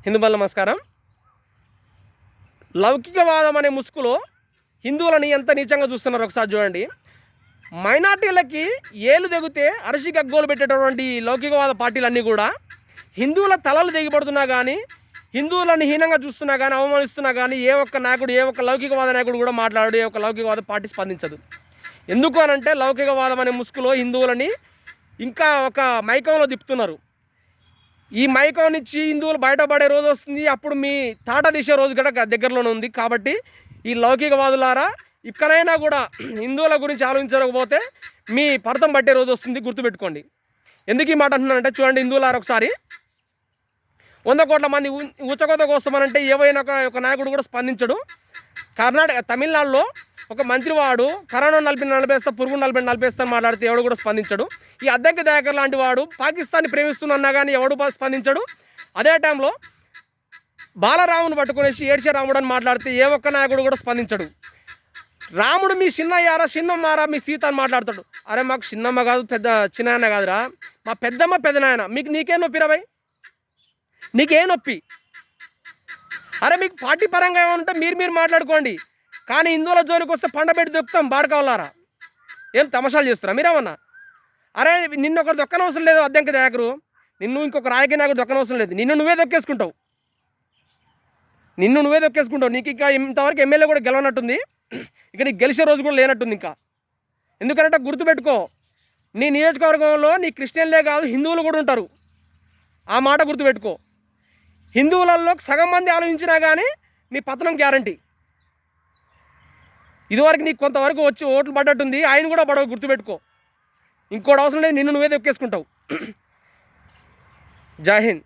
హిందూ నమస్కారం. లౌకికవాదం అనే ముసుగులో హిందువులని ఎంత నీచంగా చూస్తున్నారో ఒకసారి చూడండి. మైనార్టీలకి ఏలు తెగితే అరిసి గగ్గోలు పెట్టేటటువంటి లౌకికవాద పార్టీలన్నీ కూడా హిందువుల తలలు దిగిపడుతున్నా కానీ, హిందువులని హీనంగా చూస్తున్నా కానీ, అవమానిస్తున్నా కానీ ఏ ఒక్క నాయకుడు, ఏ ఒక్క లౌకికవాద నాయకుడు కూడా మాట్లాడు, ఏ ఒక్క లౌకికవాద పార్టీ స్పందించదు. ఎందుకు అనంటే లౌకికవాదం అనే ముసుగులో హిందువులని ఇంకా ఒక మైకంలో తిప్పుతున్నారు. ఈ మైకం నుంచి హిందువులు బయటపడే రోజు వస్తుంది. అప్పుడు మీ తాట తీసే రోజు కూడా దగ్గరలోనే ఉంది. కాబట్టి ఈ లౌకికవాదులారా ఇక్కడైనా కూడా హిందువుల గురించి ఆలోచించకపోతే మీ పర్థం పట్టే రోజు వస్తుంది, గుర్తుపెట్టుకోండి. ఎందుకు ఈ మాట అంటున్నానంటే చూడండి, హిందువులారా ఒకసారి 100 కోట్ల మంది ఊచకోత కోస్తామనంటే ఏవైనా ఒక నాయకుడు కూడా స్పందించడు. తమిళనాడులో ఒక మంత్రివాడు కరోనా 40 పురుగు 40 మాట్లాడితే ఎవడు కూడా స్పందించడు. ఈ అద్దెకి దయాకర్ లాంటి వాడు పాకిస్తాన్ని ప్రేమిస్తున్నా కానీ ఎవడు స్పందించడు. అదే టైంలో బాలరాముని పట్టుకునేసి ఏడ్చే రాముడు అని మాట్లాడితే ఏ ఒక్క నాయకుడు కూడా స్పందించడు. రాముడు మీ చిన్నయ్యారా, చిన్నమ్మారా, మీ సీత అని మాట్లాడతాడు. అరే మాకు చిన్నమ్మ కాదు, చిన్నాయన కాదురా, మా పెద్దమ్మ పెద్దనాయన. నీకే నొప్పి రాబాయ్, నీకే నొప్పి? అరే మీకు పార్టీ పరంగా ఏమంటే మీరు మాట్లాడుకోండి, కానీ హిందువుల జోలికి వస్తే పండబెట్టి దొక్కుతాం బాడకావాలారా. ఏం తమాషాలు చేస్తారా మీరేమన్నా? అరే నిన్ను ఒకరు దొక్కనవసరం లేదు అద్దెంక దయాకరు, నిన్ను ఇంకొక రాజకీయ నాయకుడు దొక్కనవసరం లేదు. నిన్ను నువ్వే దొక్కేసుకుంటావు. నీకు ఇంకా ఇంతవరకు ఎమ్మెల్యే కూడా గెలవనట్టుంది. ఇక నీకు గెలిచే రోజు కూడా లేనట్టుంది ఇంకా. ఎందుకంటే గుర్తుపెట్టుకో, నీ నియోజకవర్గంలో నీ క్రిస్టియన్లే కాదు హిందువులు కూడా ఉంటారు. ఆ మాట గుర్తుపెట్టుకో. హిందువులలో సగం మంది ఆలోచించినా కానీ నీ పతనం గ్యారంటీ. ఇదివరకు నీకు కొంతవరకు వచ్చి ఓట్లు పడ్డట్టుంది, ఆయన కూడా పడవ, గుర్తుపెట్టుకో. ఇంకోటి అవసరం లేదు, నిన్ను నువ్వే దొక్కేసుకుంటావు. జై హింద్.